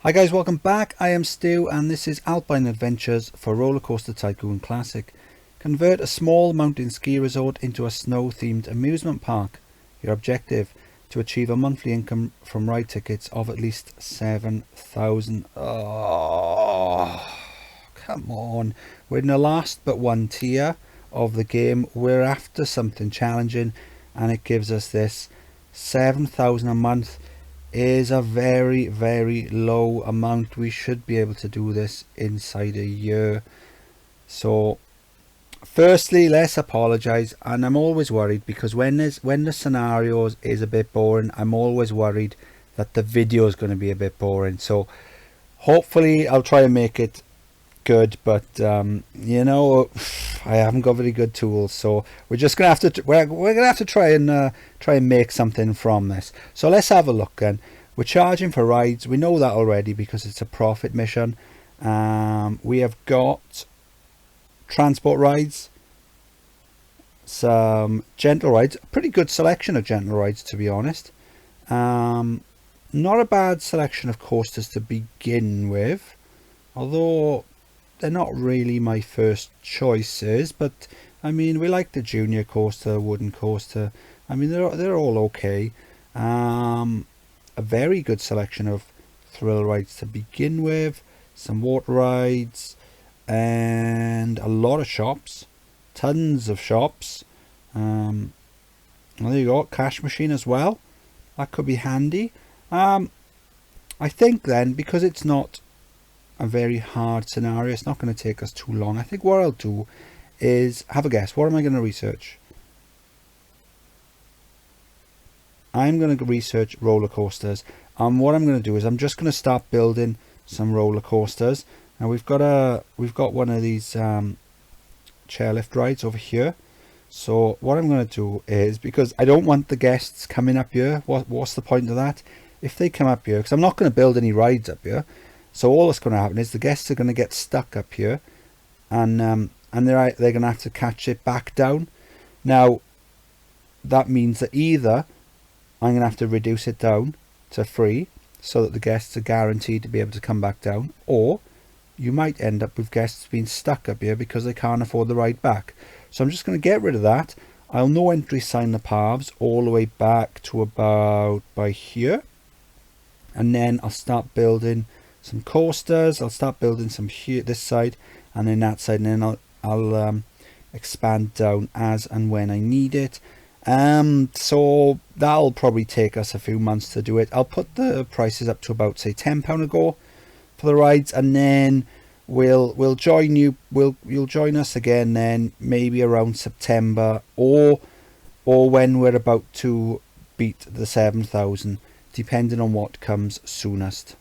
Hi guys, welcome back. I am Stu and this is Alpine Adventures for Roller Coaster Tycoon Classic. Convert a small mountain ski resort into a snow-themed amusement park. Your objective: to achieve a monthly income from ride tickets of at least 7,000. Oh, come on. We're in the last but one tier of the game. We're after something challenging and it gives us this 7,000 a month. Is a very low amount. We should be able to do this inside a year. So firstly, let's apologize. And I'm always worried because when the scenarios is a bit boring, I'm always worried that the video is going to be a bit boring. So hopefully I'll try and make it good, but you know, I haven't got very good tools, so we're just gonna have to we're gonna have to try and make something from this. So let's have a look then. We're charging for rides. We know that already because it's a profit mission. We have got transport rides, some gentle rides, a pretty good selection of gentle rides to be honest. Not a bad selection of coasters to begin with, although they're not really my first choices, but I mean, we like the junior coaster, wooden coaster. I mean, they're all okay. A very good selection of thrill rides to begin with, some water rides, and a lot of shops, tons of shops. Well, there you go, cash machine as well. That could be handy. I think then, because it's not a very hard scenario, it's not going to take us too long. I think what I'll do is, have a guess, what am I going to research? I'm going to research roller coasters, and what I'm going to do is I'm just going to start building some roller coasters. Now we've got one of these chairlift rides over here. So what I'm going to do is, because I don't want the guests coming up here, what's the point of that? If they come up here, because I'm not going to build any rides up here, so all that's going to happen is the guests are going to get stuck up here, and they're going to have to catch it back down. Now that means that either I'm going to have to reduce it down to free so that the guests are guaranteed to be able to come back down, or you might end up with guests being stuck up here because they can't afford the ride back. So I'm just going to get rid of that. I'll no entry sign the paths all the way back to about by here, and then I'll start building some coasters. I'll start building some here, this side, and then that side, and then I'll expand down as and when I need it. So that'll probably take us a few months to do it. I'll put the prices up to about, say, £10 a go for the rides, and then we'll join you. You'll join us again then, maybe around September, or when we're about to beat the 7,000, depending on what comes soonest.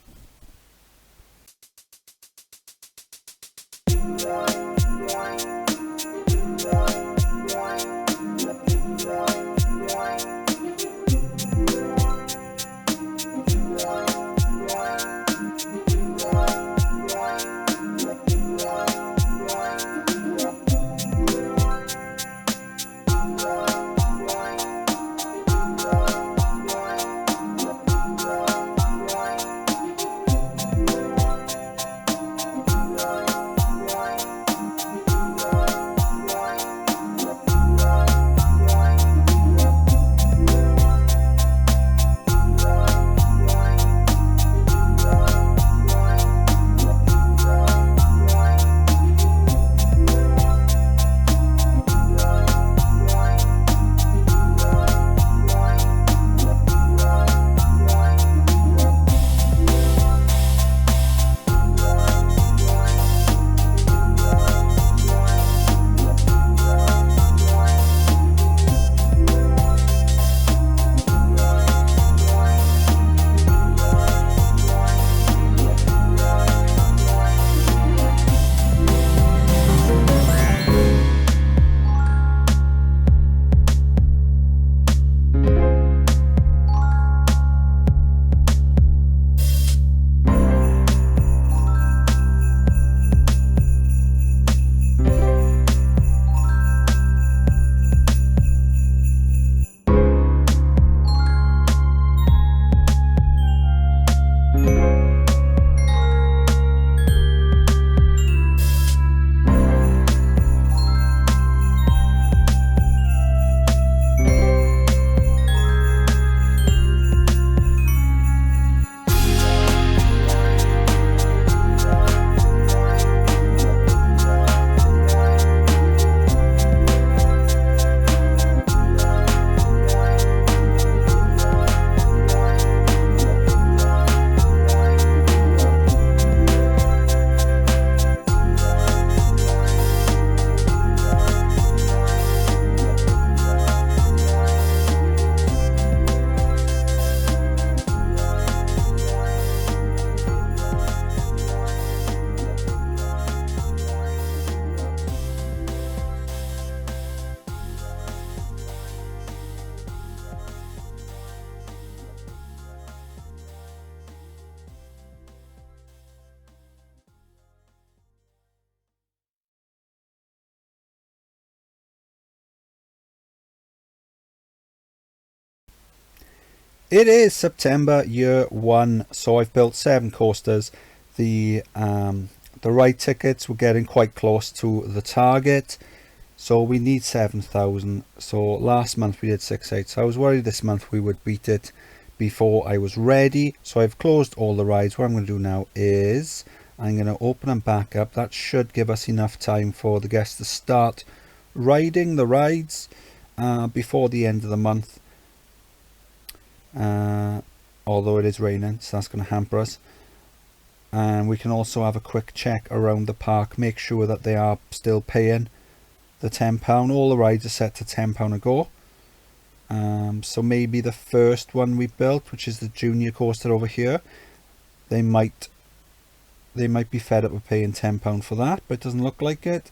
It is September year 1, so I've built 7 coasters. The ride tickets were getting quite close to the target, so we need 7,000. So last month we did 6,800, so I was worried this month we would beat it before I was ready. So I've closed all the rides. What I'm going to do now is I'm going to open them back up. That should give us enough time for the guests to start riding the rides before the end of the month. Although it is raining, so that's going to hamper us. And we can also have a quick check around the park, make sure that they are still paying the £10. All the rides are set to £10 a go. So maybe the first one we built, which is the junior coaster over here, they might be fed up with paying £10 for that, but it doesn't look like it.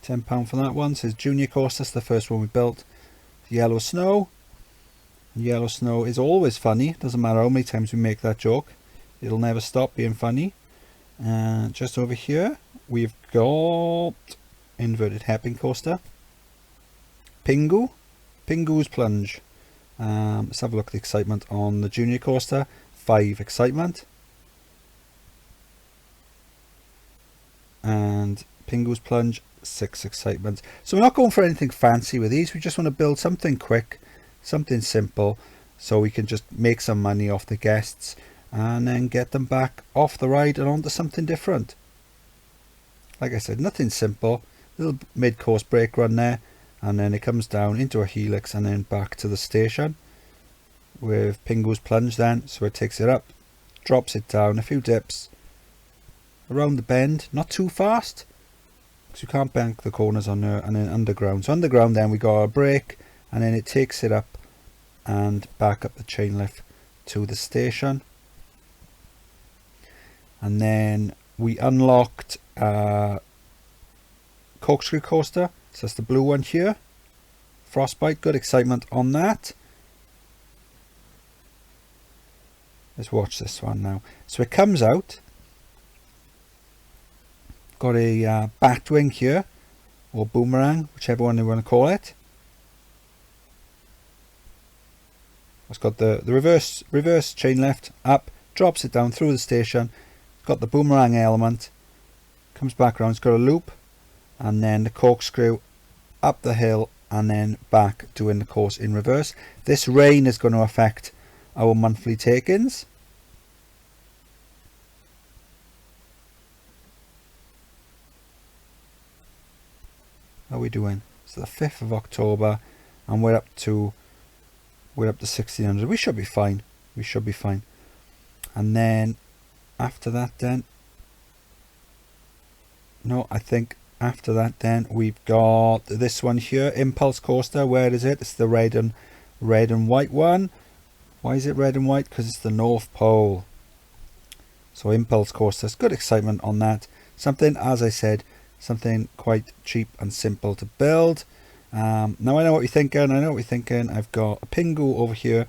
£10 for that one. Says junior coaster. That's the first one we built. Yellow snow. Yellow snow is always funny. Doesn't matter how many times we make that joke, it'll never stop being funny. Just over here we've got inverted hairpin coaster. Pingu's plunge. Let's have a look at the excitement on the junior coaster. 5 excitement. And Pingu's plunge, 6 excitement. So we're not going for anything fancy with these. We just want to build something quick, something simple, so we can just make some money off the guests and then get them back off the ride and onto something different. Like I said, nothing simple. Little mid-course brake run there, and then it comes down into a helix and then back to the station with Pingu's plunge then. So it takes it up, drops it down, a few dips around the bend, not too fast because you can't bank the corners on there, and then underground. So underground then we got a brake, and then it takes it up and back up the chain lift to the station. And then we unlocked corkscrew coaster, so that's the blue one here. Frostbite, good excitement on that. Let's watch this one now. So it comes out, got a bat wing here, or boomerang, whichever one you want to call it. It's got the reverse chain lift up, drops it down through the station. It's got the boomerang element, comes back around, it's got a loop, and then the corkscrew up the hill and then back doing the course in reverse. This rain is going to affect our monthly take-ins. How are we doing? It's the 5th of October and we're up to 1600. We should be fine. We should be fine. And then after that then, no, I think after that then we've got this one here, Impulse Coaster. Where is it? It's the red and white one. Why is it red and white? Because it's the North Pole. So Impulse Coaster, it's good excitement on that. Something, as I said, something quite cheap and simple to build. Now I know what you're thinking. I've got a Pingu over here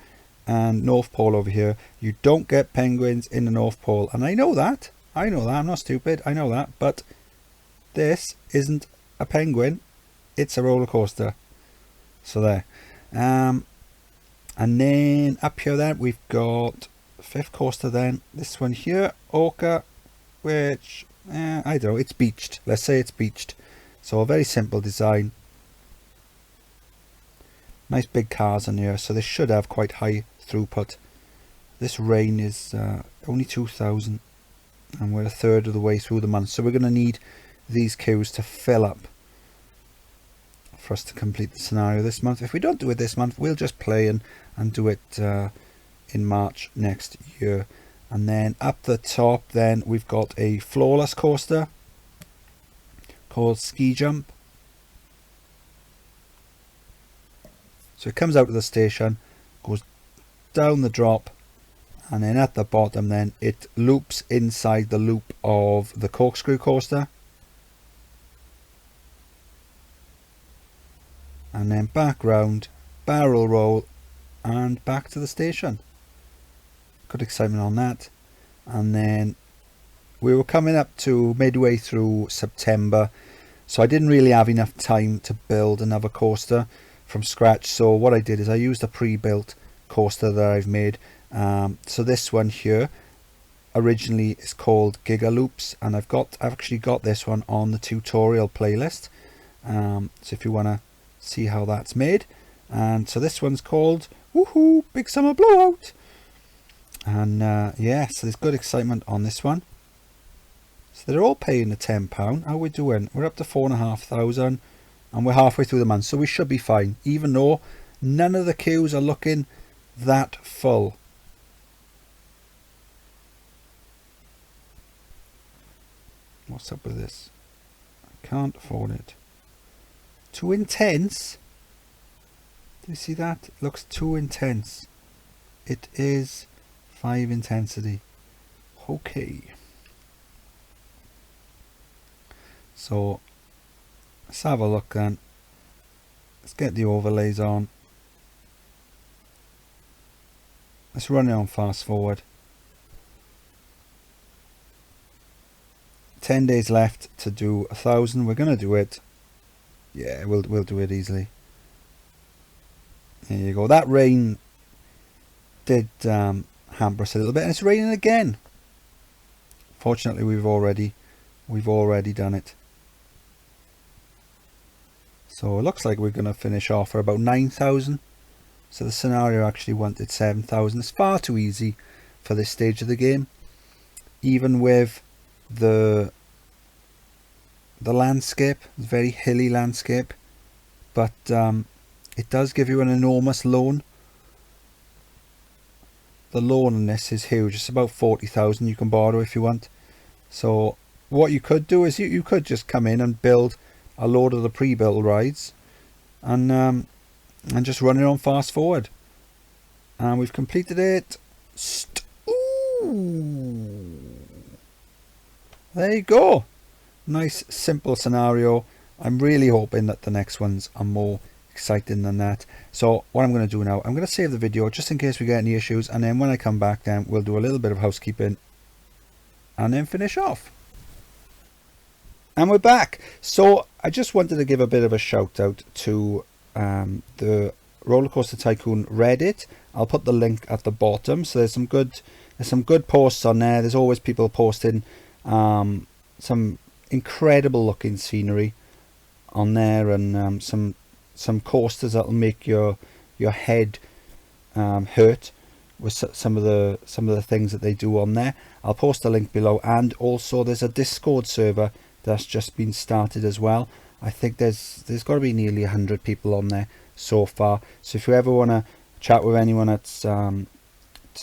and North Pole over here. You don't get penguins in the North Pole, and I know that. I'm not stupid. I know that. But this isn't a penguin. It's a roller coaster. So there. And then up here then we've got 5th coaster then. This one here, Orca, which I don't know. It's beached. Let's say it's beached. So a very simple design. Nice big cars in here, so they should have quite high throughput. This rain is only 2,000 and we're a third of the way through the month, so we're going to need these queues to fill up for us to complete the scenario this month. If we don't do it this month, we'll just play and do it in March next year. And then up the top then we've got a flawless coaster called Ski Jump. So it comes out of the station, goes down the drop, and then at the bottom then it loops inside the loop of the corkscrew coaster. And then back round, barrel roll, and back to the station. Good excitement on that. And then we were coming up to midway through September, so I didn't really have enough time to build another coaster from scratch. So what I did is I used a pre-built coaster that I've made. So this one here originally is called Giga Loops, and I've actually got this one on the tutorial playlist. So if you want to see how that's made, and so this one's called Woohoo Big Summer Blowout, and yeah, so there's good excitement on this one. So they're all paying the £10. How we doing? We're up to 4,500 and we're halfway through the month, so we should be fine, even though none of the queues are looking that full. What's up with this? I can't afford it. Too intense? Do you see that? It looks too intense. It is 5 intensity. Okay. So let's have a look then. Let's get the overlays on. Let's run it on fast forward. 10 days left to do 1,000. We're gonna do it. Yeah, we'll do it easily. There you go. That rain did hamper us a little bit, and it's raining again. Fortunately, we've already done it. So it looks like we're going to finish off for about 9,000. So the scenario actually wanted 7,000. It's far too easy for this stage of the game, even with the landscape. It's a very hilly landscape, but it does give you an enormous loan. The loan on this is huge. It's about 40,000 you can borrow if you want. So what you could do is you could just come in and build a load of the pre-built rides and just run it on fast forward. And we've completed it. Ooh. There you go. Nice simple scenario. I'm really hoping that the next ones are more exciting than that. So what I'm going to do now, I'm going to save the video just in case we get any issues, and then when I come back then we'll do a little bit of housekeeping and then finish off. And we're back. So I just wanted to give a bit of a shout out to the Roller Coaster Tycoon Reddit. I'll put the link at the bottom. So there's some good posts on there. There's always people posting some incredible looking scenery on there, and some coasters that'll make your head hurt with some of the things that they do on there. I'll post a link below, and also there's a Discord server that's just been started as well. I think there's got to be nearly 100 people on there so far. So if you ever want to chat with anyone that's to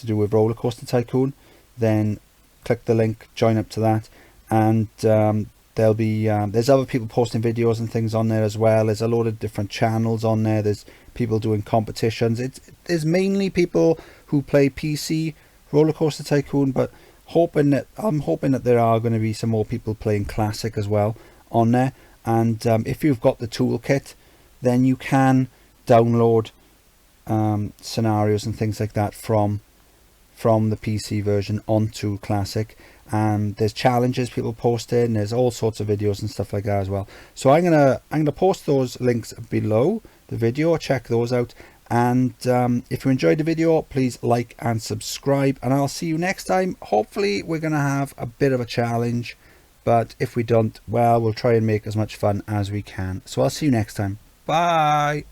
do with Roller Coaster Tycoon, then click the link, join up to that, and there'll be there's other people posting videos and things on there as well. There's a load of different channels on there. There's people doing competitions. There's mainly people who play PC Roller Coaster Tycoon, but I'm hoping that there are going to be some more people playing Classic as well on there. And if you've got the toolkit, then you can download scenarios and things like that from the PC version onto Classic. And there's challenges people posting. There's all sorts of videos and stuff like that as well. So I'm gonna post those links below the video. Check those out. And if you enjoyed the video, please like and subscribe, and I'll see you next time. Hopefully we're gonna have a bit of a challenge, but if we don't, well, we'll try and make as much fun as we can. So I'll see you next time. Bye.